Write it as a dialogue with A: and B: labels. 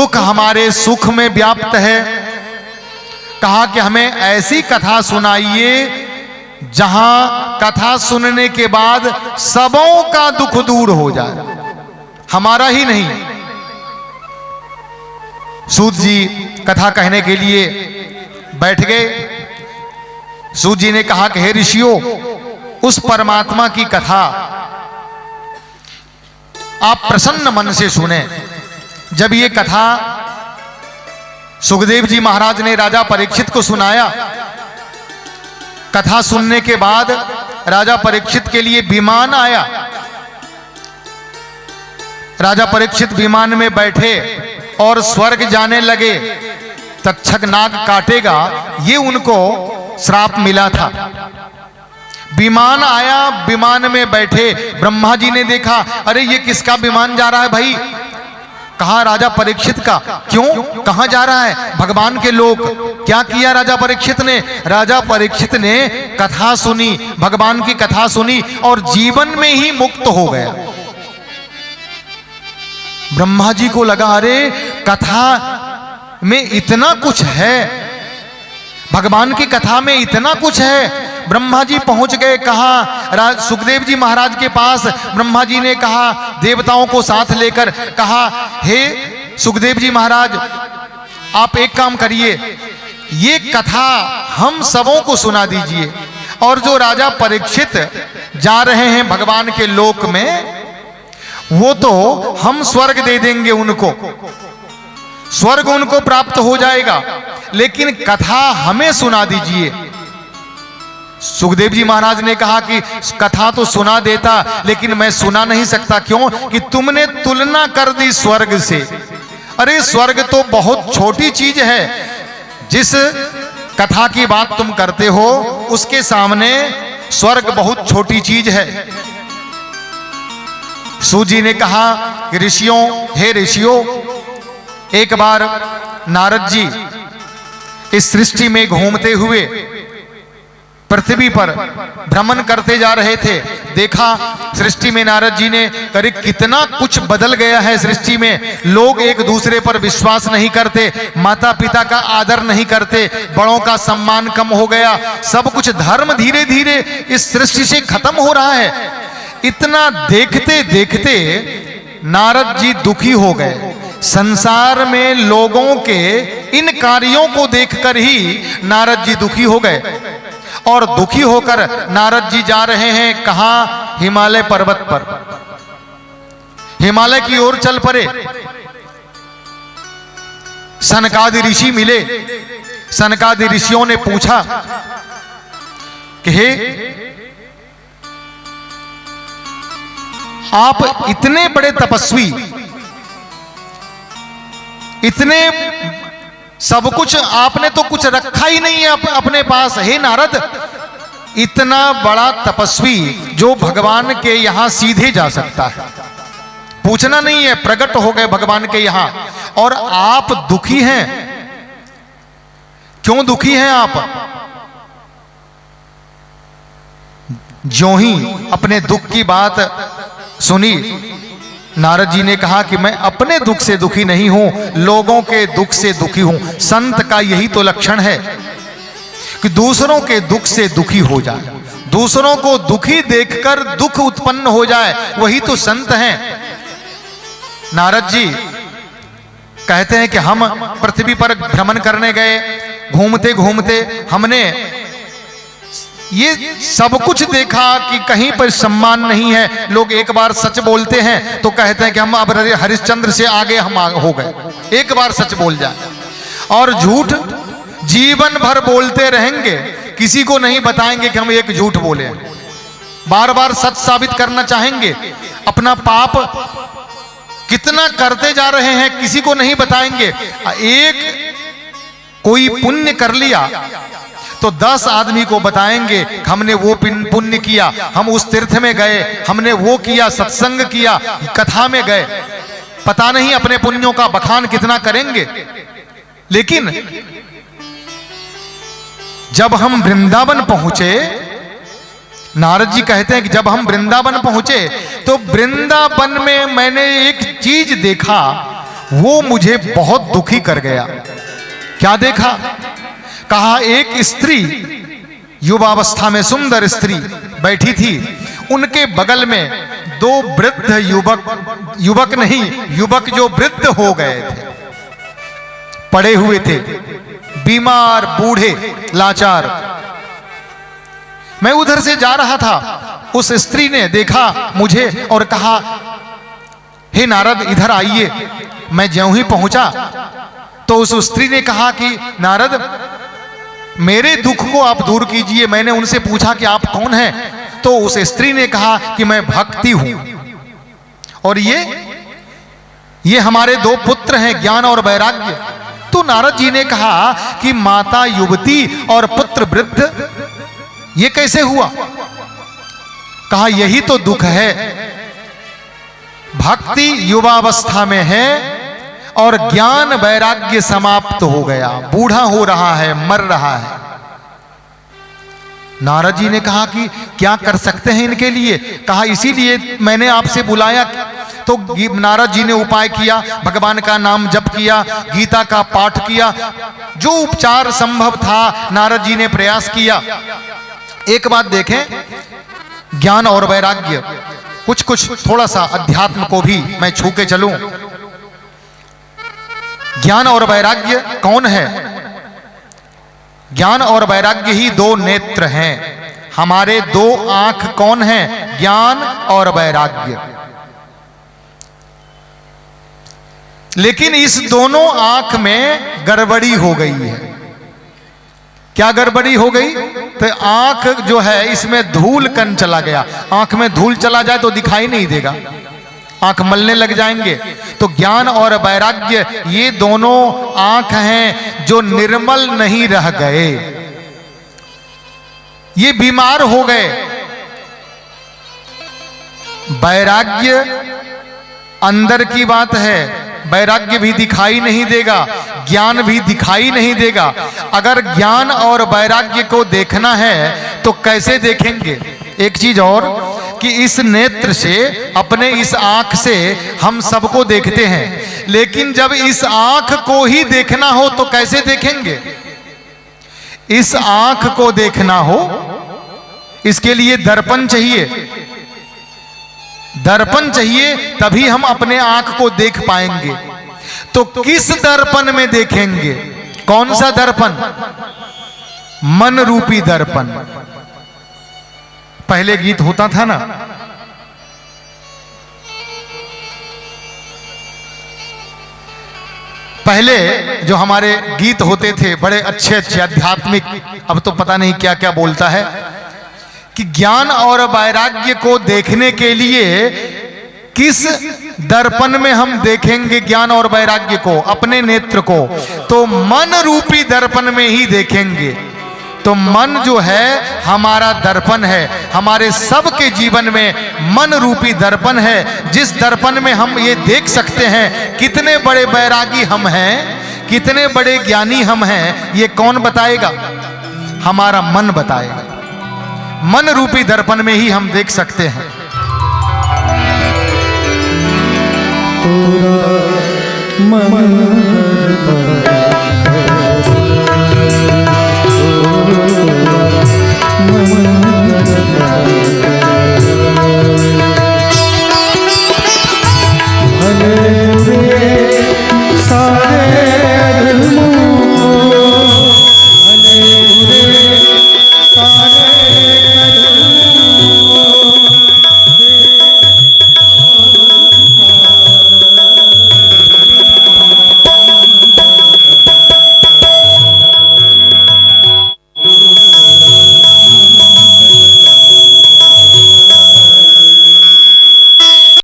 A: दुख हमारे सुख में व्याप्त है। कहा कि हमें ऐसी कथा सुनाइए जहां कथा सुनने के बाद सबों का दुख दूर हो जाए, हमारा ही नहीं। सूत जी कथा कहने के लिए बैठ गए। सूत जी ने कहा कि हे ऋषियों, उस परमात्मा की कथा आप प्रसन्न मन से सुने। जब ये कथा सुखदेव जी महाराज ने राजा परीक्षित को सुनाया, कथा सुनने के बाद राजा परीक्षित के लिए विमान आया। राजा परीक्षित विमान में बैठे और स्वर्ग जाने लगे। तक्षक नाग काटेगा, ये उनको श्राप मिला था। विमान आया, विमान में बैठे। ब्रह्मा जी ने देखा, अरे ये किसका विमान जा रहा है भाई? कहा राजा परीक्षित का। क्यों, कहां जा रहा है? भगवान के लोक। क्या किया राजा परीक्षित ने? राजा परीक्षित ने कथा सुनी, भगवान की कथा सुनी और जीवन में ही मुक्त हो गया। ब्रह्मा जी को लगा, अरे कथा में इतना कुछ है, भगवान की कथा में इतना कुछ है। ब्रह्मा जी पहुंच गए। कहा सुखदेव जी महाराज के पास। ब्रह्मा जी ने कहा, देवताओं को साथ लेकर कहा, हे सुखदेव जी महाराज, आप एक काम करिए, ये कथा हम सबों को सुना दीजिए, और जो राजा परीक्षित जा रहे हैं भगवान के लोक में, वो तो हम स्वर्ग दे देंगे उनको, स्वर्ग उनको प्राप्त हो जाएगा, लेकिन कथा हमें सुना दीजिए। सुखदेव जी महाराज ने कहा कि कथा तो सुना देता, लेकिन मैं सुना नहीं सकता। क्यों? कि तुमने तुलना कर दी स्वर्ग से। अरे स्वर्ग तो बहुत छोटी चीज है, जिस कथा की बात तुम करते हो उसके सामने स्वर्ग बहुत छोटी चीज है। सूत जी ने कहा कि ऋषियों, हे ऋषियों, एक बार नारद जी इस सृष्टि में घूमते हुए पृथ्वी पर भ्रमण करते जा रहे थे। देखा सृष्टि में नारद जी ने, अरे कितना कुछ बदल गया है सृष्टि में। लोग एक दूसरे पर विश्वास नहीं करते, माता पिता का आदर नहीं करते, बड़ों का सम्मान कम हो गया, सब कुछ धर्म धीरे धीरे इस सृष्टि से खत्म हो रहा है। इतना देखते देखते नारद जी दुखी हो गए। संसार में लोगों के इन कार्यों को देखकर ही नारद जी दुखी हो गए, और दुखी होकर नारद जी जा रहे हैं कहां? हिमालय पर्वत पर। हिमालय की ओर चल पड़े। सनकादि ऋषि मिले। सनकादि ऋषियों ने पूछा कि हे, आप इतने बड़े तपस्वी, इतने सब कुछ आपने तो कुछ रखा ही नहीं है अपने पास। हे नारद, इतना बड़ा तपस्वी जो भगवान के यहां सीधे जा सकता है, पूछना नहीं है, प्रकट हो गए भगवान के यहां, और आप दुखी हैं। क्यों दुखी हैं आप? ज्यों ही अपने दुख की बात सुनी, नारद जी ने कहा कि मैं अपने दुख से दुखी नहीं हूं, लोगों के दुख से दुखी हूं। संत का यही तो लक्षण है कि दूसरों के दुख से दुखी हो जाए, दूसरों को दुखी देखकर दुख उत्पन्न हो जाए, वही तो संत हैं। नारद जी कहते हैं कि हम पृथ्वी पर भ्रमण करने गए, घूमते घूमते हमने ये सब कुछ देखा कि कहीं पर सम्मान नहीं है। लोग एक बार सच बोलते हैं तो कहते हैं कि हम अब हरिश्चंद्र से आगे हम हो गए, एक बार सच बोल जाए, और झूठ जीवन भर बोलते रहेंगे, किसी को नहीं बताएंगे कि हम एक झूठ बोले। बार बार सच साबित करना चाहेंगे, अपना पाप कितना करते जा रहे हैं किसी को नहीं बताएंगे। एक कोई पुण्य कर लिया तो 10 आदमी को बताएंगे, हमने वो पुण्य किया, हम उस तीर्थ में गए, हमने वो किया, सत्संग किया, कथा में गए। पता नहीं अपने पुण्यों का बखान कितना करेंगे। लेकिन जब हम वृंदावन पहुंचे, नारद जी कहते हैं कि जब हम वृंदावन पहुंचे तो वृंदावन में मैंने एक चीज देखा, वो मुझे बहुत दुखी कर गया। क्या देखा? कहा एक स्त्री, युवावस्था में सुंदर स्त्री बैठी थी, उनके बगल में दो वृद्ध युवक नहीं, युवक जो वृद्ध हो गए थे, पड़े हुए थे, बीमार, बूढ़े, लाचार। मैं उधर से जा रहा था, उस स्त्री ने देखा मुझे और कहा, हे नारद इधर आइए। मैं ज्यों ही पहुंचा तो उस स्त्री ने कहा कि नारद मेरे दुख को आप दूर कीजिए। मैंने उनसे पूछा कि आप कौन हैं? तो उस स्त्री ने कहा कि मैं भक्ति हूं, और ये हमारे दो पुत्र हैं, ज्ञान और वैराग्य। तो नारद जी ने कहा कि माता युवती और पुत्र वृद्ध, ये कैसे हुआ? कहा यही तो दुख है, भक्ति युवावस्था में है और ज्ञान वैराग्य समाप्त हो गया, बूढ़ा हो रहा है, मर रहा है। नारद जी ने कहा कि क्या कर सकते हैं इनके लिए? कहा इसीलिए मैंने आपसे बुलाया। तो नारद जी ने उपाय किया, भगवान का नाम जप किया, गीता का पाठ किया, जो उपचार संभव था नारद जी ने प्रयास किया। एक बात देखें, ज्ञान और वैराग्य, कुछ थोड़ा सा अध्यात्म को भी मैं छू के चलूं। ज्ञान और वैराग्य कौन है? ज्ञान और वैराग्य ही दो नेत्र हैं। हमारे दो आंख कौन हैं? ज्ञान और वैराग्य। लेकिन इस दोनों आंख में गड़बड़ी हो गई है। क्या गड़बड़ी हो गई? तो आंख जो है इसमें धूल कण चला गया। आंख में धूल चला जाए तो दिखाई नहीं देगा, आंख मलने लग जाएंगे। तो ज्ञान और वैराग्य ये दोनों आंख हैं जो निर्मल नहीं रह गए, ये बीमार हो गए। वैराग्य अंदर की बात है, वैराग्य भी दिखाई नहीं देगा, ज्ञान भी दिखाई नहीं देगा। अगर ज्ञान और वैराग्य को देखना है तो कैसे देखेंगे? एक चीज और कि इस नेत्र से, अपने इस आंख से हम सबको देखते हैं, लेकिन जब इस आंख को ही देखना हो तो कैसे देखेंगे? इस आंख को देखना हो इसके लिए दर्पण चाहिए, दर्पण चाहिए, तभी हम अपने आंख को देख पाएंगे। तो किस दर्पण में देखेंगे? कौन सा दर्पण? मन रूपी दर्पण। पहले गीत होता था ना, पहले जो हमारे गीत होते थे बड़े अच्छे अच्छे आध्यात्मिक, अब तो पता नहीं क्या क्या बोलता है, कि ज्ञान और वैराग्य को देखने के लिए किस दर्पण में हम देखेंगे ज्ञान और वैराग्य को? अपने नेत्र को। तो मन रूपी दर्पण में ही देखेंगे। तो मन जो है हमारा दर्पण है, हमारे सबके जीवन में मन रूपी दर्पण है, जिस दर्पण में हम ये देख सकते हैं कितने बड़े वैरागी हम हैं, कितने बड़े ज्ञानी हम हैं। ये कौन बताएगा? हमारा मन बताएगा। मन रूपी दर्पण में ही हम देख सकते हैं।
B: मन